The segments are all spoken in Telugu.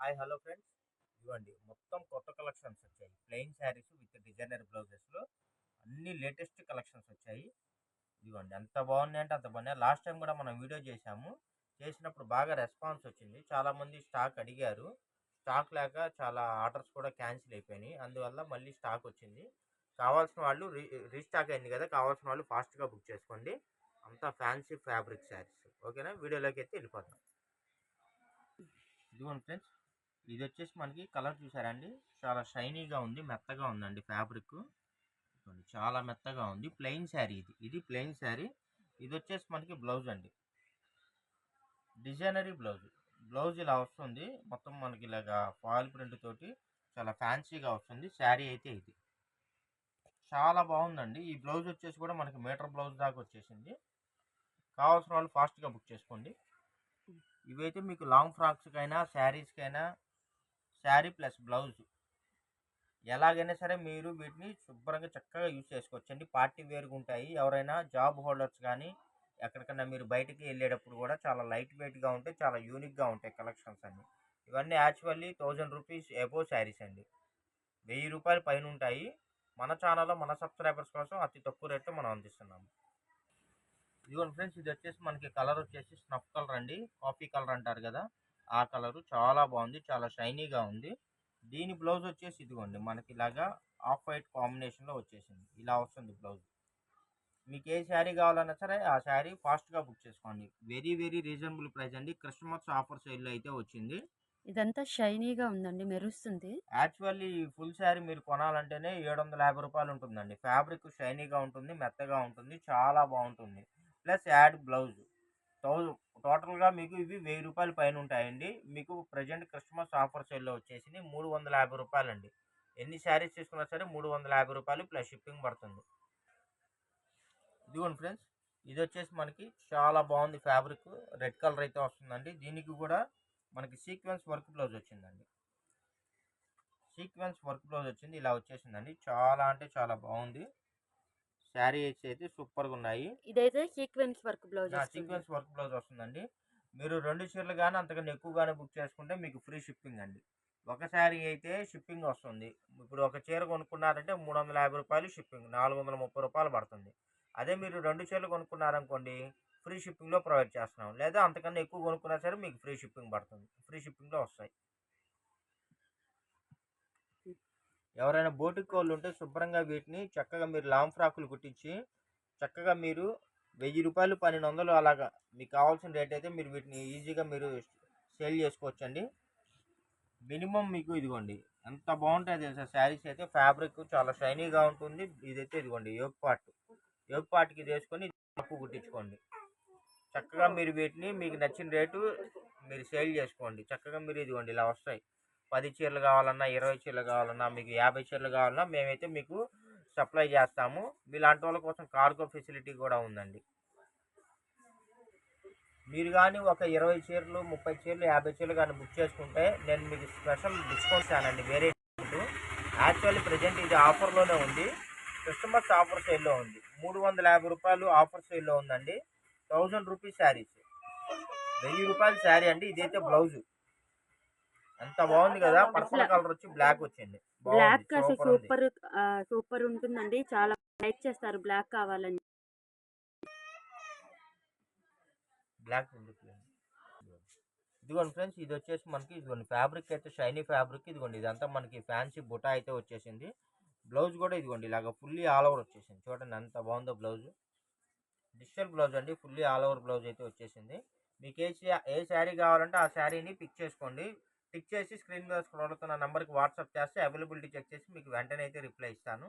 Hi hello friends. ఇవ్వండి మొత్తం కొత్త కలెక్షన్స్ వచ్చాయి. ప్లెయిన్ శారీస్ విత్ డిజైనర్ బ్లౌజెస్లో అన్ని లేటెస్ట్ కలెక్షన్స్ వచ్చాయి. ఇదిగోండి ఎంత బాగున్నాయి అంటే అంత బాగున్నాయి. లాస్ట్ టైం కూడా మనం వీడియో చేసినప్పుడు బాగా రెస్పాన్స్ వచ్చింది. చాలామంది స్టాక్ అడిగారు. స్టాక్ లేక చాలా ఆర్డర్స్ కూడా క్యాన్సిల్ అయిపోయినాయి. అందువల్ల మళ్ళీ స్టాక్ వచ్చింది. కావాల్సిన వాళ్ళు రీస్టాక్ అయింది కదా, కావాల్సిన వాళ్ళు ఫాస్ట్గా బుక్ చేసుకోండి. అంతా ఫ్యాన్సీ ఫ్యాబ్రిక్ శారీస్. ఓకేనా, వీడియోలోకి అయితే వెళ్ళిపోతాం. ఇదిగోండి ఫ్రెండ్స్, ఇది వచ్చేసి మనకి కలర్ చూసారండి, చాలా షైనీగా ఉంది, మెత్తగా ఉందండి ఫ్యాబ్రిక్. చాలా మెత్తగా ఉంది. ప్లెయిన్ శారీ ఇది ప్లెయిన్ శారీ. ఇది వచ్చేసి మనకి బ్లౌజ్ అండి, డిజైనరీ బ్లౌజ్. బ్లౌజ్ ఇలా వస్తుంది మొత్తం మనకి ఇలాగా ఫాయిల్ ప్రింట్ తోటి చాలా ఫ్యాన్సీగా వస్తుంది. శారీ అయితే ఇది చాలా బాగుందండి. ఈ బ్లౌజ్ వచ్చేసి కూడా మనకి మీటర్ బ్లౌజ్ దాకా వచ్చేసింది. కావాల్సిన వాళ్ళు ఫాస్ట్గా బుక్ చేసుకోండి. ఇవైతే మీకు లాంగ్ ఫ్రాక్స్కైనా శారీస్కైనా శారీ ప్లస్ బ్లౌజ్ ఎలాగైనా సరే మీరు వీటిని శుభ్రంగా చక్కగా యూజ్ చేసుకోవచ్చండి. పార్టీ వేర్గా ఉంటాయి. ఎవరైనా జాబ్ హోల్డర్స్ కానీ ఎక్కడికన్నా మీరు బయటికి వెళ్ళేటప్పుడు కూడా చాలా లైట్ వెయిట్గా ఉంటాయి, చాలా యూనిక్గా ఉంటాయి కలెక్షన్స్ అన్ని. ఇవన్నీ యాక్చువల్లీ 1000 రూపీస్ ఎబో శారీస్ అండి. 1000 రూపాయలు పైన ఉంటాయి. మన ఛానల్లో మన సబ్స్క్రైబర్స్ కోసం అతి తక్కువ రేట్లో మనం అందిస్తున్నాము. ఇదిగోండి ఫ్రెండ్స్, ఇది వచ్చేసి మనకి కలర్ వచ్చేసి స్నఫ్ కలర్ అండి, కాఫీ కలర్ అంటారు కదా, ఆ కలరు చాలా బాగుంది, చాలా షైనీగా ఉంది. దీని బ్లౌజ్ వచ్చేసి ఇదిగోండి మనకి ఇలాగా ఆఫ్ వైట్ కాంబినేషన్లో వచ్చేసింది. ఇలా వస్తుంది బ్లౌజ్. మీకు ఏ శారీ కావాలన్నా సరే ఆ శారీ ఫాస్ట్గా బుక్ చేసుకోండి. వెరీ వెరీ రీజనబుల్ ప్రైస్ అండి. క్రిస్మస్ ఆఫర్ సేల్లో అయితే వచ్చింది. ఇదంతా షైనీగా ఉందండి, మెరుస్తుంది. యాక్చువల్లీ ఫుల్ శారీ మీరు కొనాలంటేనే 750 రూపాయలు ఉంటుందండి. ఫ్యాబ్రిక్ షైనీగా ఉంటుంది, మెత్తగా ఉంటుంది, చాలా బాగుంటుంది. Plus add blouse. టోటల్గా మీకు ఇవి 1000 రూపాయల పైన ఉంటాయండి. మీకు ప్రజెంట్ క్రిస్మస్ ఆఫర్ సేల్లో వచ్చేసి 350 రూపాయలండి. ఎన్ని శారీస్ తీసుకున్నా సరే 350 రూపాయలు ప్లస్ షిప్పింగ్ పడుతుంది. ఇదిగోండి ఫ్రెండ్స్, ఇది వచ్చేసి మనకి చాలా బాగుంది. ఫ్యాబ్రిక్ రెడ్ కలర్ అయితే వస్తుందండి. దీనికి కూడా మనకి సీక్వెన్స్ వర్క్ బ్లౌజ్ వచ్చిందండి. సీక్వెన్స్ వర్క్ బ్లౌజ్ వచ్చింది, ఇలా వచ్చేసిందండి. చాలా అంటే చాలా బాగుంది. శారీస్ అయితే సూపర్గా ఉన్నాయి. ఇదైతే సీక్వెన్స్ వర్క్ బ్లౌజ్ వస్తుంది. సీక్వెన్స్ వర్క్ బ్లౌజ్ వస్తుందండి. మీరు 2 చీరలు కానీ అంతకన్నా ఎక్కువగానే బుక్ చేసుకుంటే మీకు ఫ్రీ షిప్పింగ్ అండి. ఒక శారీ అయితే షిప్పింగ్ వస్తుంది. ఇప్పుడు ఒక చీర కొనుక్కున్నారంటే 350 రూపాయలు షిప్పింగ్, 430 రూపాయలు పడుతుంది. అదే మీరు 2 చీరలు కొనుక్కున్నారనుకోండి, ఫ్రీ షిప్పింగ్లో ప్రొవైడ్ చేస్తున్నాం. లేదా అంతకన్నా ఎక్కువ కొనుక్కున్నా సరే మీకు ఫ్రీ షిప్పింగ్ పడుతుంది. ఫ్రీ షిప్పింగ్లో వస్తాయి. ఎవరైనా బోటిక్ వాళ్ళు ఉంటే శుభ్రంగా వీటిని చక్కగా మీరు లాంగ్ ఫ్రాకులు కుట్టించి చక్కగా మీరు 1000 రూపాయలు 1200 అలాగా మీకు కావాల్సిన రేట్ అయితే మీరు వీటిని ఈజీగా మీరు సేల్ చేసుకోవచ్చండి. మినిమం మీకు ఇదిగోండి ఎంత బాగుంటుంది తెలుసా శారీస్ అయితే. ఫ్యాబ్రిక్ చాలా షైనీగా ఉంటుంది. ఇదైతే ఇదిగోండి యోగ్ పార్ట్కి ఇది వేసుకొని తక్కువ కుట్టించుకోండి. చక్కగా మీరు వీటిని మీకు నచ్చిన రేటు మీరు సేల్ చేసుకోండి. చక్కగా మీరు ఇదిగోండి ఇలా వస్తాయి. 10 చీరలు కావాలన్నా, 20 చీరలు కావాలన్నా, మీకు 50 చీరలు కావాలన్నా మేమైతే మీకు సప్లై చేస్తాము. మీలాంటి వాళ్ళ కోసం కార్గో ఫెసిలిటీ కూడా ఉందండి. మీరు కానీ ఒక 20 చీరలు, 30 చీరలు, 50 చీరలు కానీ బుక్ చేసుకుంటే నేను మీకు స్పెషల్ డిస్కౌంట్ ఇస్తానండి. వేరే యాక్చువల్లీ ప్రజెంట్ ఇది ఆఫర్లోనే ఉంది. క్రిస్మస్ ఆఫర్ సేల్లో ఉంది. 350 రూపాయలు ఆఫర్ సేల్లో ఉందండి. 1000 రూపీస్ శారీస్, 1000 రూపాయల శారీ అండి. ఇదైతే బ్లౌజ్ ఎంత బాగుంది కదా. పర్పుల్ కలర్ వచ్చి బ్లాక్ వచ్చింది. బాగుంది, బ్లాక్ అసలు సూపర్ ఉంది. సూపర్ సూపర్ ఉంటుందండి. చాలా లైక్ చేస్తారు బ్లాక్ కావాలని. బ్లాక్ ఇదిగోండి ఫ్రెండ్స్, ఇది వచ్చేసి మనకి ఇదిగోండి ఫ్యాబ్రిక్ అయితే షైనీ ఫ్యాబ్రిక్. ఇదిగోండి ఇదంతా మనకి ఫ్యాన్సీ బుటా అయితే వచ్చేసింది. బ్లౌజ్ కూడా ఇదిగోండి ఇలాగ ఫుల్లీ ఆల్ ఓవర్ వచ్చేసింది. చూడండి ఎంత బాగుందో బ్లౌజ్. డిజిటల్ బ్లౌజ్ అండి, ఫుల్లీ ఆల్ ఓవర్ బ్లౌజ్ అయితే వచ్చేసింది. మీకు ఏ శారీ కావాలంటే ఆ శారీని పిక్ చేసుకోండి. పిక్ చేసి స్క్రీన్ మీద స్క్రోల్ అవుతున్న నెంబర్కి వాట్సాప్ చేస్తే అవైలబిలిటీ చెక్ చేసి మీకు వెంటనే అయితే రిప్లై ఇస్తాను.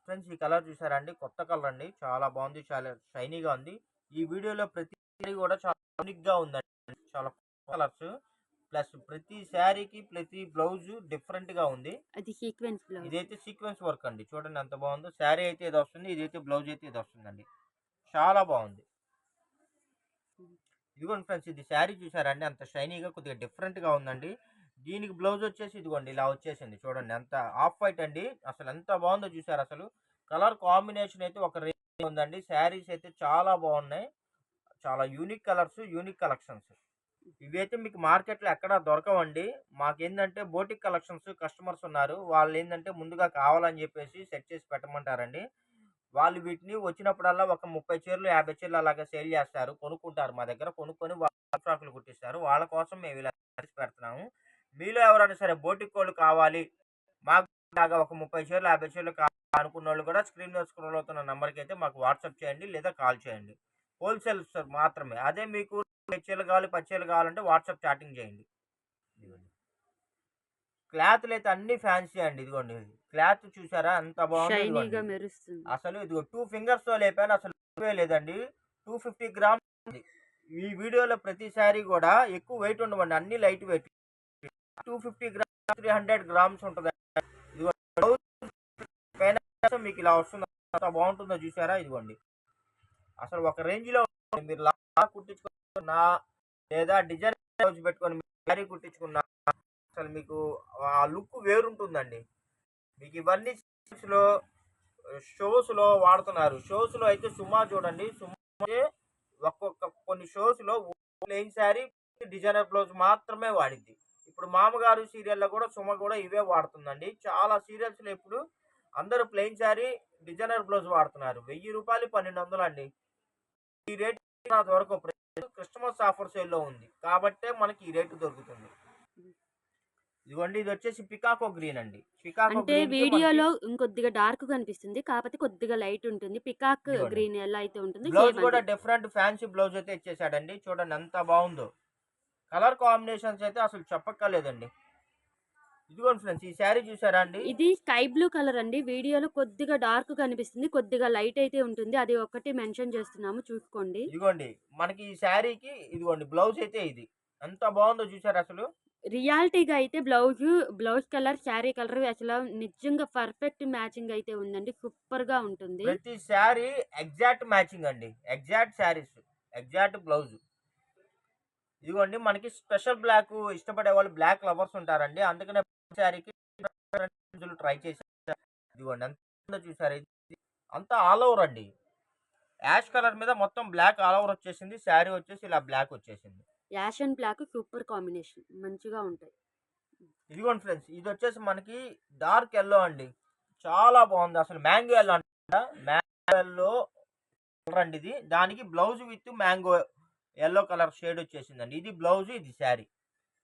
ఫ్రెండ్స్, ఈ కలర్ చూసారండి, కొత్త కలర్ అండి, చాలా బాగుంది, చాలా షైనీగా ఉంది. ఈ వీడియోలో ప్రతి శారీ కూడా చాలా యూనిక్గా ఉందండి. చాలా కలర్స్ ప్లస్ ప్రతి శారీకి ప్రతి బ్లౌజ్ డిఫరెంట్గా ఉంది. అది సీక్వెన్స్ బ్లౌజ్. ఇదైతే సీక్వెన్స్ వర్క్ అండి. చూడండి ఎంత బాగుందో. శారీ అయితే ఇది వస్తుంది, ఇదైతే బ్లౌజ్ అయితే ఇది వస్తుందండి. చాలా బాగుంది. ఇదిగోండి ఫ్రెండ్స్, ఇది శారీ చూసారండి, అంత షైనీగా కొద్దిగా డిఫరెంట్గా ఉందండి. దీనికి బ్లౌజ్ వచ్చేసి ఇదిగోండి ఇలా వచ్చేసింది. చూడండి ఎంత ఆఫ్ వైట్ అండి, అసలు ఎంత బాగుందో చూసారు. అసలు కలర్ కాంబినేషన్ అయితే ఒక రేంజ్ ఉందండి. శారీస్ అయితే చాలా బాగున్నాయి. చాలా యూనిక్ కలర్స్, యూనిక్ కలెక్షన్స్. ఇవైతే మీకు మార్కెట్‌లో ఎక్కడా దొరకవండి. మాకేందంటే బోటిక్ కలెక్షన్స్ కస్టమర్స్ ఉన్నారు. వాళ్ళేందంటే ముందుగా కావాలని జెప్పేసి సెట్ చేసి పెట్టమంటారండి. వాళ్ళు వీటిని వచ్చినప్పుడల్లా ఒక 30 చీరలు, 50 చీరలు అలాగా సేల్ జేస్తారు. కొనుక్కుంటారు మా దగ్గర. కొనుక్కొని వాళ్ళ ఫ్రాకులు కుట్టిస్తారు. వాళ్ళ కోసం మేము ఇలా చేసి పెడుతున్నాము. మీలో ఎవరైనా సరే బోటికోళ్ళు కావాలి, మాకు ఇలాగా ఒక 30 చీరలు, 50 చీరలు కావాలి అనుకున్నోళ్ళు కూడా స్క్రీన్ మీద స్క్రోల్ అవుతున్న నంబర్‌కైతే మాకు వాట్సాప్ చేయండి లేదా కాల్ చేయండి. హోల్‌సేల్స్ మాత్రమే. అదే మీకు 5 చీరలు కావాలి, 10 చీరలు కావాలంటే వాట్సాప్ చాటింగ్ చేయండి. ఇదిగోండి. క్లాతులైతే అన్నీ ఫ్యాన్సీ అండి. ఇదిగోండి. క్లాత్ చూసారా ఎంత బావుందో ఇదిగోండి. షైనీగా మెరుస్తుంది. అసలు ఇదిగో 2 ఫింగర్స్‌తో లేపాను. అసలు ఎక్కువే లేదండి. 250 గ్రామ్స్ ఉంది. ఈ వీడియోలో ప్రతి శారీ గూడా ఎక్కువ వెయిట్ ఉండవండి. అన్నీ లైట్ వెయిట్. 250 గ్రామ్స్, 300 గ్రామ్స్ ఉంటదండి. ఇదిగో బ్లౌజ్ పైన మీకు ఇలా వస్తుంది. ఎంత బావుంటుందో చూసారా? ఇదిగోండి. అసలు ఒక రేంజ్‌లో ఉంటుంది. మీరు లా కుట్టించుకున్నా లేదా డిజైనర్ బ్లౌజ్ పెట్టుకొని మీరు శారీ కుట్టించుకున్నా అసలు మీకు ఆ లుక్ వేరుంటుందండి. మీకు ఇవన్నీ షోస్‌లో షోస్‌లో వాడుతున్నారు. షోస్‌లో అయితే సుమా చూడండి. సుమా అయితే కొన్ని షోస్‌లో ప్లెయిన్ శారీ, డిజైనర్ బ్లౌజ్ మాత్రమే వాడిద్ది. ఇప్పుడు 'మామగారు' సీరియల్‌లో కూడా సుమ కూడా ఇవే వాడుతుందండి. చాలా సీరియల్స్‌లో ఇప్పుడు అందరూ ప్లెయిన్ శారీ, డిజైనర్ బ్లౌజ్ వాడుతున్నారు. రూ. 1000 1200 అండి. ఈ రేట్ నా దొరకవు. క్రిస్టమస్ ఆఫర్ సేల్‌లో ఉంది. కాబట్టే మనకి ఈ రేటు దొరుకుతుంది. ఇదిగోండి ఇదొచ్చేసి పికాకో గ్రీన్ అండి. పికాకో అంటే గ్రీన్‌కి మనకి వీడియోలో ఇంకొద్దిగా డార్క్ కనిపిస్తుంది. కాకపోతే కొద్దిగా లైట్ ఉంటుంది. పికాక్ ఇదిగోండి. గ్రీన్ ఎలా అయితే ఉంటుందో బ్లౌజ్ సేమ్ కూడా అది. డిఫరెంట్ ఫ్యాన్సీ బ్లౌజ్ అయితే ఇచ్చేసాడండి. చూడండి ఎంత బావుందో. కలర్ కాంబినేషన్స్ అయితే అసలు చెప్పక్కర్లేదండి. ఇదిగోండి ఫ్రెండ్స్ ఈ శారీ చూసారా అండి? ఇది స్కై బ్లూ కలర్ అండి. వీడియోలో కొద్దిగా డార్క్ కనిపిస్తుంది. కొద్దిగా లైట్ అయితే ఉంటుంది. అది ఒక్కటి మెన్షన్ చేస్తున్నాము చూసుకోండి. ఇదిగోండి మనకి ఈ శారీకి ఇదిగోండి బ్లౌజ్ అయితే ఇది. ఎంత బావుందో చూసారా అసలు? రియాలిటీగా అయితే బ్లౌజ్ కలర్, శారీ కలర్ అసల నిజంగా పర్ఫెక్ట్ మ్యాచింగ్ అయితే ఉందండి. సూపర్‌గా ఉంటుంది. ప్రతి శారీ ఎగ్జాక్ట్ మ్యాచింగ్ అండి. ఎగ్జాక్ట్ శారీస్. Exact blouse. ఇదిగోండి మనకి స్పెషల్ బ్లాక్ ఇష్టపడే వాళ్ళు బ్లాక్ లవర్స్ ఉంటారండి. అందుకనే శారీకి ట్రై చేశాను. ఇదిగోండి ఎంత ఉందో చూసారా ఇది? అంతా ఆల్ ఓవర్ అండి. యాష్ కలర్ మీద మొత్తం బ్లాక్ ఆల్ ఓవర్ వచ్చేసింది. శారీ వచ్చేసి ఇలా బ్లాక్ వచ్చేసింది. Ash and black super combination. మంచిగా ఉంటాయి. ఇదిగోండి ఫ్రెండ్స్ ఇదొచ్చేసి మనకి డార్క్ యెల్లో అండి. చాలా బాగుంది. అసలు మ్యాంగో యెల్లో అంట. మ్యాంగో యెల్లో కలర్ అండి ఇది. దానికి blouse with mango yellow colour shade వచ్చేసిందండి. ఇది బ్లౌజ్, ఇది శారీ.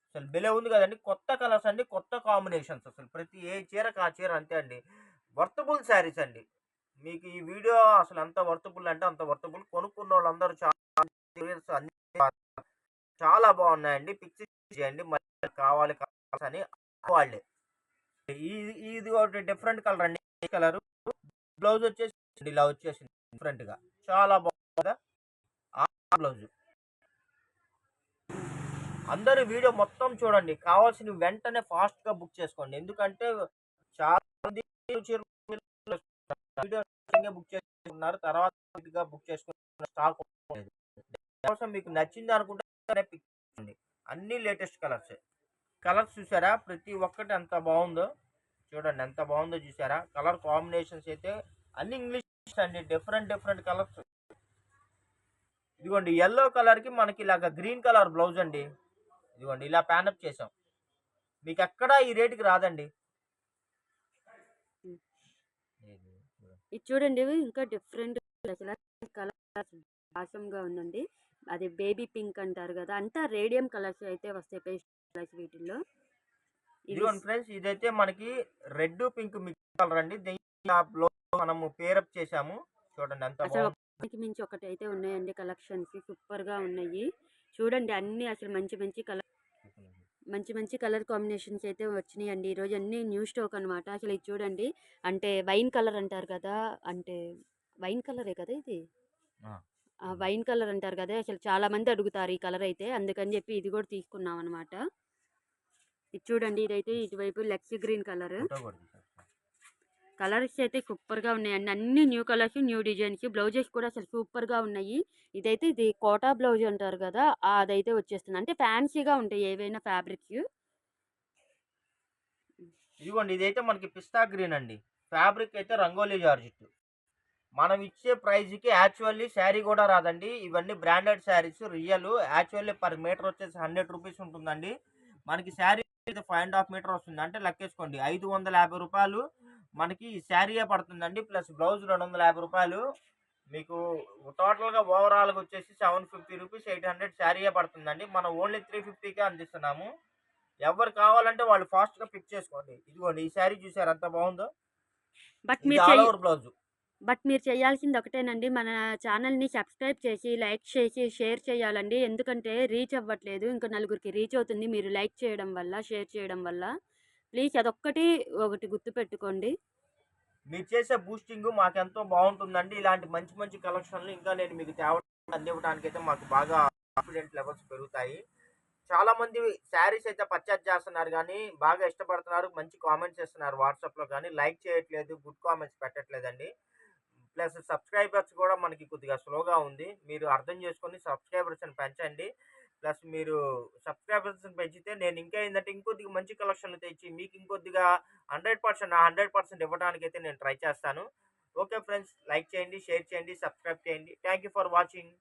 అసలు భలే ఉంది కదండీ! కొత్త కలర్స్ అండి. కొత్త కాంబినేషన్స్ అసలు ప్రతి ఏ చీరకు ఆ చీర అంతే అండి. వర్తబుల్ శారీస్ అండి. మీకు ఈ వీడియో అసలు ఎంత వర్తబుల్ అంటే అంత వర్తబుల్. కొనుక్కున్నోళ్ళందరూ చాలా రివ్యూస్ అన్నీ చాలా బాగున్నాయండి. పిక్స్ చేయండి. మళ్ళీ కావాలి కావాల్సని వాళ్ళే. ఇది ఒకటి డిఫరెంట్ కలర్ అండి. ఈ కలరు. బ్లౌజ్ వచ్చేసి ఇలా వచ్చేసింది డిఫరెంట్‌గా. చాలా బాగుంది కదా! ఆ బ్లౌజ్. అందరూ వీడియో మొత్తం చూడండి. కావాల్సినవి వెంటనే ఫాస్ట్‌గా బుక్ చేసుకోండి. ఎందుకంటే చాలా మంది వీడియో బుక్ చేసుకున్నారు. తర్వాత బుక్ చేసుకున్న స్టాక్ లేదు. దానికోసం మీకు నచ్చింది అనుకుంటే పిక్ చేయండి. అన్నీ లేటెస్ట్ కలర్సే. కలర్స్ చూసారా? ప్రతి ఒక్కటి ఎంత బావుందో. చూడండి ఎంత బావుందో చూసారా? కలర్ కాంబినేషన్స్ అయితే అన్ని ఇంగ్లీష్ అండి. Different different colours. ఇదిగోండి యెల్లో కలర్‌కి మనకి ఇలాగ గ్రీన్ కలర్ బ్లౌజ్ అండి. ఇదిగోండి ఇలా ప్యాన్ అప్ చేసాం. మీకెక్కడా ఈ రేట్‌కి రాదండి. హ్మ్. ఇది చూడండి ఇంకా డిఫరెంట్ అసల కలర్స్ ఆసమ్‌గా ఉందండి. అది బేబీ పింక్ అంటారు గదా! అంతా రేడియం కలర్స్ అయితే వస్తాయి పేస్టల్ కలర్స్ వీటిల్లో. ఇవి ఇదిగోండి ఫ్రెండ్స్ ఇదైతే మనకి రెడ్, పింక్ మిక్స్ కలర్ అండి. దీన్ని బ్లౌజ్ మనము పేరప్ చేసాము. చూడండి ఎంత అసలు బావుందో. ఒకదానికి మించి ఒకటైతే ఉన్నాయండి కలెక్షన్స్. సూపర్‌గా ఉన్నాయి. చూడండి అన్నీ అసలు మంచి కలర్ కాంబినేషన్స్ అయితే వచ్చినాయండి. ఈరోజు అన్నీ న్యూ స్టాక్ అనమాట. అసలు ఇది చూడండి. అంటే వైన్ కలర్ అంటారు కదా! అంటే వైన్ కలరే కదా ఇది? ఆ! ఆ! వైన్ కలర్ అంటారు కదా! అసలు చాలా మంది అడుగుతారు ఈ కలర్ అయితే. అందుకని చెప్పి ఇది కూడా తీసుకున్నాం అనమాట. ఇది చూడండి ఇదైతే ఇటువైపు లెక్స్ గ్రీన్ కలర్. ఫోటో కూడా తీశారు. కలర్స్ అయితే సూపర్‌గా ఉన్నాయండి. అన్నీ new colours, new designs. Blouses కూడా అసలు సూపర్‌గా ఉన్నాయి. ఇది కోటా బ్లౌజ్ అంటారు కదా! అదైతే వచ్చేస్తుంది. అంటే ఫ్యాన్సీగా ఉంటాయి ఏవైనా ఫ్యాబ్రిక్స్. ఇదిగోండి ఇదైతే మనకి పిస్తా గ్రీన్ అండి. ఫ్యాబ్రిక్ అయితే రంగోలీ జార్జెట్. మనం ఇచ్చే ప్రైజ్‌కి యాక్చువల్లీ శారీ గూడా రాదండి. ఇవన్నీ branded saris real. Actually per meter వచ్చేసి రూ. 100 ఉంటుందండి. మనకి శారీ అయితే 5 ½ మీటర్ వస్తుంది. అంటే లెక్కేసుకోండి రూ. 550 మనకి శారీయే పడుతుందండి. ప్లస్ బ్లౌజ్ రూ. 250. మీకు టోటల్‌గా ఓవరాల్‌గా వచ్చేసి రూ. 750, 800 శారీయే పడుతుందండి. మనం ఓన్లీ 350కే అందిస్తున్నాము. ఎవరు కావాలంటే వాళ్ళు ఫాస్ట్‌గా పిక్ చేసుకోండి. ఇదిగోండి ఈ శారీ చూసారా ఎంత బావుందో? బట్ ఇది మీరు ఆల్ చెయ్యి ఓవర్ బ్లౌజు. బట్ మీరు చేయాల్సింది ఒకటేనండి. మన ఛానెల్‌ని సబ్స్క్రైబ్ చేసి, లైక్ చేసి, షేర్ చేయాలండి. ఎందుకంటే రీచ్ అవ్వట్లేదు. ఇంకా నలుగురికి రీచ్ అవుతుంది మీరు లైక్ చేయడం వల్ల, షేర్ చేయడం వల్ల. ప్లీజ్ అదొక్కటి ఒకటి గుర్తుపెట్టుకోండి. మీరు చేసే బూస్టింగు మాకెంతో బావుంటుందండి. ఇలాంటి మంచి మంచి కలెక్షన్‌లు ఇంకా నేను మీకు అందివ్వడానికైతే మాకు బాగా కాన్ఫిడెంట్ లెవెల్స్ పెరుగుతాయి. చాలామంది శారీస్ అయితే పర్చేజ్ చేస్తున్నారు గానీ, బాగా ఇష్టపడుతున్నారు. మంచి కామెంట్స్ ఇస్తున్నారు వాట్సాప్‌లో గానీ, లైక్ చేయట్లేదు, గుడ్ కామెంట్స్ పెట్టట్లేదండి. ప్లస్ సబ్స్క్రైబర్స్ కూడా మనకి కొద్దిగా స్లోగా ఉంది. మీరు అర్థం చేసుకొని సబ్స్క్రైబర్స్‌ని పెంచండి. ప్లస్ మీరు సబ్స్క్రైబర్స్‌ని పెంచితే నేను ఇంకా ఏందంటే ఇంకొద్దిగా మంచి కలెక్షన్‌లు తెచ్చి మీకు ఇంకొద్దిగా 100% నా 100% ఇవ్వడానికైతే నేను ట్రై చేస్తాను. ఓకే ఫ్రెండ్స్, లైక్ చేయండి, షేర్ చేయండి, సబ్స్క్రైబ్ చేయండి. Thank you for watching.